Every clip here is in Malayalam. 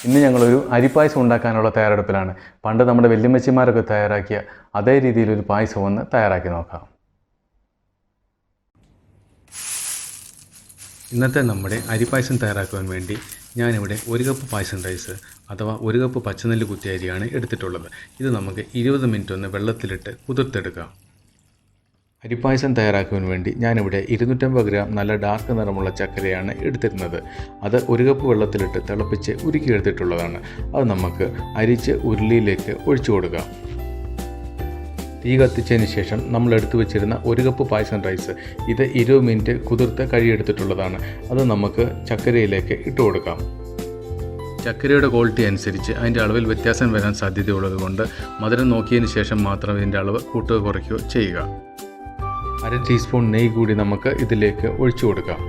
ഇന്ന് ഞങ്ങളൊരു അരിപ്പായസം ഉണ്ടാക്കാനുള്ള തയ്യാറെടുപ്പിലാണ്. പണ്ട് നമ്മുടെ വല്യമ്മച്ചിമാരൊക്കെ തയ്യാറാക്കിയ അതേ രീതിയിലൊരു പായസം ഒന്ന് തയ്യാറാക്കി നോക്കാം. ഇന്നത്തെ നമ്മുടെ അരിപ്പായസം തയ്യാറാക്കുവാൻ വേണ്ടി ഞാനിവിടെ 1 കപ്പ് പായസം റൈസ് അഥവാ 1 കപ്പ് പച്ചനെല്ല് കുത്തിയ അരിയാണ് എടുത്തിട്ടുള്ളത്. ഇത് നമുക്ക് 20 മിനിറ്റ് ഒന്ന് വെള്ളത്തിലിട്ട് കുതിർത്തെടുക്കാം. അരിപ്പായസം തയ്യാറാക്കുവാൻ വേണ്ടി ഞാനിവിടെ 250 ഗ്രാം നല്ല ഡാർക്ക് നിറമുള്ള ചക്കരയാണ് എടുത്തിരുന്നത്. അത് 1 കപ്പ് വെള്ളത്തിലിട്ട് തിളപ്പിച്ച് ഉരുക്കിയെടുത്തിട്ടുള്ളതാണ്. അത് നമുക്ക് അരിച്ച് ഉരുളിയിലേക്ക് ഒഴിച്ചു കൊടുക്കാം. തീ കത്തിച്ചതിന് ശേഷം നമ്മൾ എടുത്തു വെച്ചിരുന്ന 1 കപ്പ് പായസം റൈസ് ഇത് 20 മിനിറ്റ് കുതിർത്ത് കഴുകിയെടുത്തിട്ടുള്ളതാണ്. അത് നമുക്ക് ചക്കരയിലേക്ക് ഇട്ട് കൊടുക്കാം. ചക്കരയുടെ ക്വാളിറ്റി അനുസരിച്ച് അതിൻ്റെ അളവിൽ വ്യത്യാസം വരാൻ സാധ്യതയുള്ളത് കൊണ്ട് മധുരം നോക്കിയതിന് ശേഷം മാത്രം ഇതിൻ്റെ അളവ് കൂട്ടുകയോ കുറയ്ക്കുകയോ ചെയ്യുക. 1/2 ടീസ്പൂൺ നെയ്യ് കൂടി നമുക്ക് ഇതിലേക്ക് ഒഴിച്ചു കൊടുക്കാം.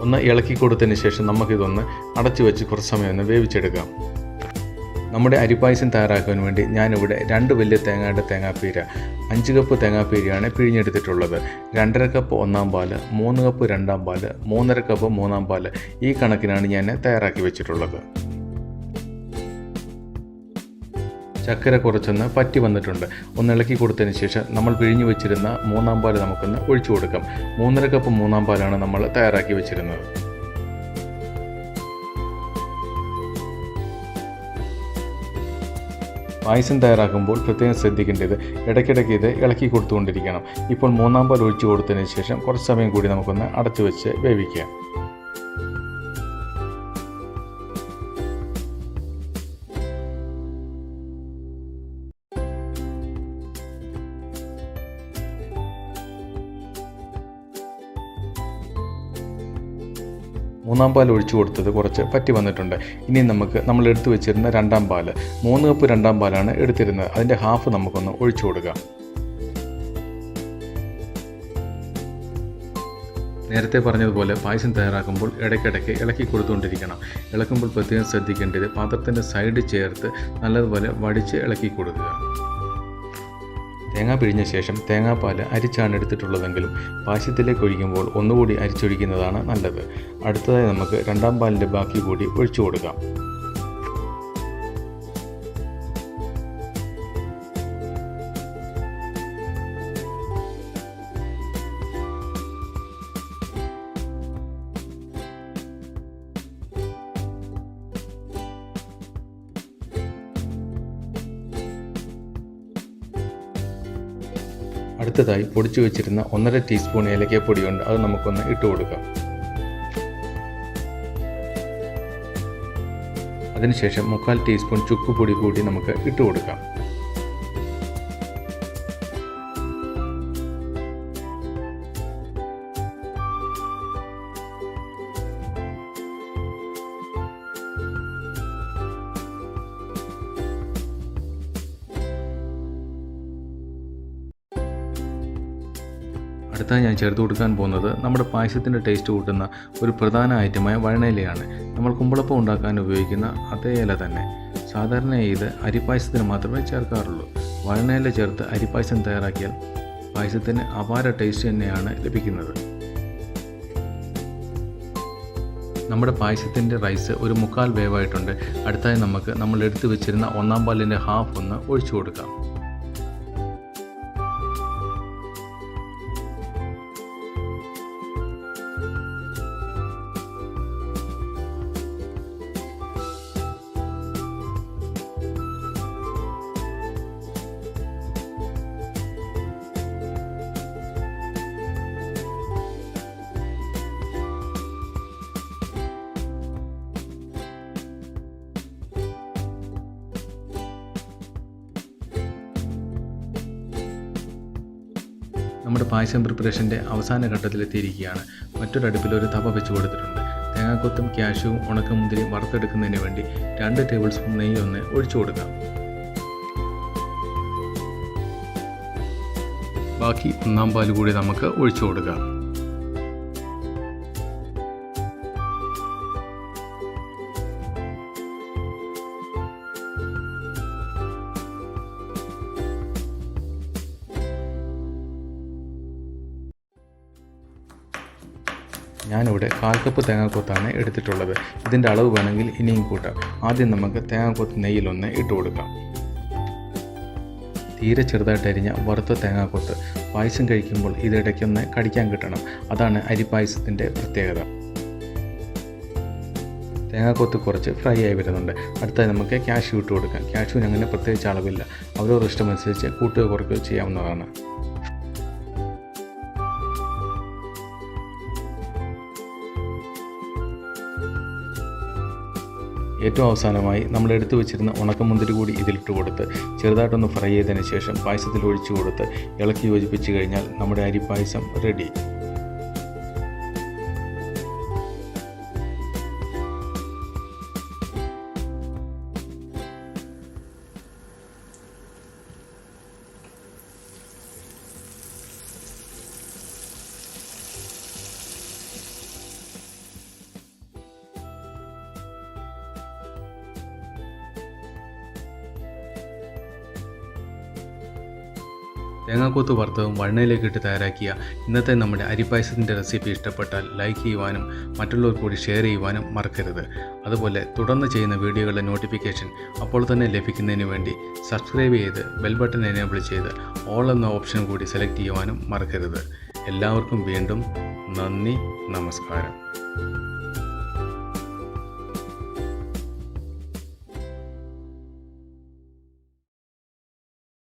ഒന്ന് ഇളക്കി കൊടുത്തതിന് ശേഷം നമുക്കിതൊന്ന് അടച്ചു വെച്ച് കുറച്ച് സമയം ഒന്ന് വേവിച്ചെടുക്കാം. നമ്മുടെ അരിപ്പായസം തയ്യാറാക്കാൻ വേണ്ടി ഞാനിവിടെ 2 വലിയ തേങ്ങയുടെ തേങ്ങാപ്പീര 5 കപ്പ് തേങ്ങാപ്പീരയാണ് പിഴിഞ്ഞെടുത്തിട്ടുള്ളത്. 2.5 കപ്പ് ഒന്നാം പാല്, 3 കപ്പ് രണ്ടാം പാല്, 3.5 കപ്പ് മൂന്നാം പാല്, ഈ കണക്കിനാണ് ഞാൻ തയ്യാറാക്കി വെച്ചിട്ടുള്ളത്. ചക്കര കുറച്ചൊന്ന് പറ്റി വന്നിട്ടുണ്ട്. ഒന്ന് ഇളക്കി കൊടുത്തതിന് ശേഷം നമ്മൾ പിഴിഞ്ഞു വെച്ചിരുന്ന മൂന്നാം പാല് നമുക്കൊന്ന് ഒഴിച്ചു കൊടുക്കാം. 3.5 കപ്പ് മൂന്നാം പാലാണ് നമ്മൾ തയ്യാറാക്കി വെച്ചിരുന്നത്. പായസം തയ്യാറാക്കുമ്പോൾ പ്രത്യേകം ശ്രദ്ധിക്കേണ്ടത് ഇടയ്ക്കിടയ്ക്ക് ഇത് ഇളക്കി കൊടുത്തുകൊണ്ടിരിക്കണം. ഇപ്പോൾ മൂന്നാം പാൽ ഒഴിച്ചു കൊടുത്തതിന് ശേഷം കുറച്ച് സമയം കൂടി നമുക്കൊന്ന് അടച്ചു വെച്ച് വേവിക്കാം. മൂന്നാം പാൽ ഒഴിച്ചു കൊടുത്തത് കുറച്ച് പറ്റി വന്നിട്ടുണ്ട്. ഇനി നമ്മൾ എടുത്തു വെച്ചിരുന്ന രണ്ടാം പാല് 3 കപ്പ് രണ്ടാം പാലാണ് എടുത്തിരുന്നത്. അതിൻ്റെ ഹാഫ് നമുക്കൊന്ന് ഒഴിച്ചു കൊടുക്കാം. നേരത്തെ പറഞ്ഞതുപോലെ പായസം തയ്യാറാക്കുമ്പോൾ ഇടയ്ക്കിടയ്ക്ക് ഇളക്കി കൊടുത്തുകൊണ്ടിരിക്കണം. ഇളക്കുമ്പോൾ പ്രത്യേകം ശ്രദ്ധിക്കേണ്ടത് പാത്രത്തിൻ്റെ സൈഡ് ചേർത്ത് നല്ലതുപോലെ വടിച്ച് ഇളക്കി കൊടുക്കുക. തേങ്ങ പിഴിഞ്ഞ ശേഷം തേങ്ങാപ്പാൽ അരിച്ചാണ് എടുത്തിട്ടുള്ളതെങ്കിലും പായസത്തിലേക്ക് ഒഴിക്കുമ്പോൾ ഒന്നുകൂടി അരിച്ചൊഴിക്കുന്നതാണ് നല്ലത്. അടുത്തതായി നമുക്ക് രണ്ടാം പാലിൻ്റെ ബാക്കി കൂടി ഒഴിച്ചു കൊടുക്കാം. അടുത്തതായി പൊടിച്ചു വെച്ചിരുന്ന 1.5 ടീസ്പൂൺ ഏലക്കപ്പൊടിയുണ്ട്. അത് നമുക്കൊന്ന് ഇട്ട് കൊടുക്കാം. അതിനുശേഷം 3/4 ടീസ്പൂൺ ചുക്കുപൊടി കൂടി നമുക്ക് ഇട്ട് കൊടുക്കാം. അടുത്തായി ഞാൻ ചേർത്ത് കൊടുക്കാൻ പോകുന്നത് നമ്മുടെ പായസത്തിൻ്റെ ടേസ്റ്റ് കൂട്ടുന്ന ഒരു പ്രധാന ഐറ്റമായ വഴണയിലയാണ്. നമ്മൾ കുമ്പളപ്പം ഉണ്ടാക്കാൻ ഉപയോഗിക്കുന്ന അതേ ഇല തന്നെ. സാധാരണയായി ഇത് അരിപ്പായസത്തിന് മാത്രമേ ചേർക്കാറുള്ളൂ. വഴണയില ചേർത്ത് അരിപ്പായസം തയ്യാറാക്കിയാൽ പായസത്തിന് അപാര ടേസ്റ്റ് തന്നെയാണ് ലഭിക്കുന്നത്. നമ്മുടെ പായസത്തിൻ്റെ റൈസ് ഒരു 3/4 വേവായിട്ടുണ്ട്. അടുത്തായി നമ്മൾ എടുത്തു വെച്ചിരുന്ന ഒന്നാം പാലിൻ്റെ ഹാഫ് ഒന്ന് ഒഴിച്ചു കൊടുക്കാം. നമ്മുടെ പായസം പ്രിപ്പറേഷൻ്റെ അവസാന ഘട്ടത്തിലെത്തിയിരിക്കുകയാണ്. മറ്റൊരടുപ്പിൽ ഒരു തവ വെച്ച് കൊടുത്തിട്ടുണ്ട്. തേങ്ങാക്കൊത്തും കാഷ്യൂവും ഉണക്കമുന്തിരിയും വറുത്തെടുക്കുന്നതിന് വേണ്ടി 2 ടേബിൾ സ്പൂൺ നെയ്യ് ഒന്ന് ഒഴിച്ചു കൊടുക്കാം. ബാക്കി ഒന്നാം പാൽ കൂടി നമുക്ക് ഒഴിച്ചു കൊടുക്കാം. ഞാനിവിടെ 1/4 കപ്പ് തേങ്ങാക്കൊത്താണ് എടുത്തിട്ടുള്ളത്. ഇതിൻ്റെ അളവ് വേണമെങ്കിൽ ഇനിയും കൂട്ടാം. ആദ്യം നമുക്ക് തേങ്ങാക്കൊത്ത് നെയ്യിലൊന്ന് ഇട്ട് കൊടുക്കാം. തീരെ ചെറുതായിട്ട് അരിഞ്ഞ വറുത്ത തേങ്ങാക്കൊത്ത് പായസം കഴിക്കുമ്പോൾ ഇതിടയ്ക്കൊന്ന് കടിക്കാൻ കിട്ടണം. അതാണ് അരിപ്പായസത്തിൻ്റെ പ്രത്യേകത. തേങ്ങാക്കൊത്ത് കുറച്ച് ഫ്രൈ ആയി വരുന്നുണ്ട്. അടുത്തായി നമുക്ക് കാഷ്യൂ ഇട്ട് കൊടുക്കാം. കാഷ്യൂവിന് അങ്ങനെ പ്രത്യേകിച്ച് അളവില്ല. അവരവരുടെ ഇഷ്ടമനുസരിച്ച് കൂട്ടുകയോ കുറയ്ക്കുകയോ ചെയ്യാവുന്നതാണ്. ഏറ്റവും അവസാനമായി നമ്മൾ എടുത്തു വെച്ചിരുന്ന ഉണക്കമുന്തിരി കൂടി ഇതിലിട്ട് കൊടുത്ത് ചെറുതായിട്ടൊന്ന് ഫ്രൈ ചെയ്തതിന് ശേഷം പായസത്തിൽ ഒഴിച്ചു കൊടുത്ത് ഇളക്കി യോജിപ്പിച്ച് കഴിഞ്ഞാൽ നമ്മുടെ അരിപ്പായസം റെഡി. തേങ്ങാക്കൊത്ത് വറുത്തതും വഴണയിലേക്ക് ഇട്ട് തയ്യാറാക്കിയ ഇന്നത്തെ നമ്മുടെ അരിപ്പായസത്തിൻ്റെ റെസിപ്പി ഇഷ്ടപ്പെട്ടാൽ ലൈക്ക് ചെയ്യുവാനും മറ്റുള്ളവർക്ക് കൂടി ഷെയർ ചെയ്യുവാനും മറക്കരുത്. അതുപോലെ തുടർന്ന് ചെയ്യുന്ന വീഡിയോകളുടെ നോട്ടിഫിക്കേഷൻ അപ്പോൾ തന്നെ ലഭിക്കുന്നതിന് വേണ്ടി സബ്സ്ക്രൈബ് ചെയ്ത് ബെൽ ബട്ടൺ എനേബിൾ ചെയ്ത് ഓൾ എന്ന ഓപ്ഷൻ കൂടി സെലക്ട് ചെയ്യുവാനും മറക്കരുത്. എല്ലാവർക്കും വീണ്ടും നന്ദി, നമസ്കാരം.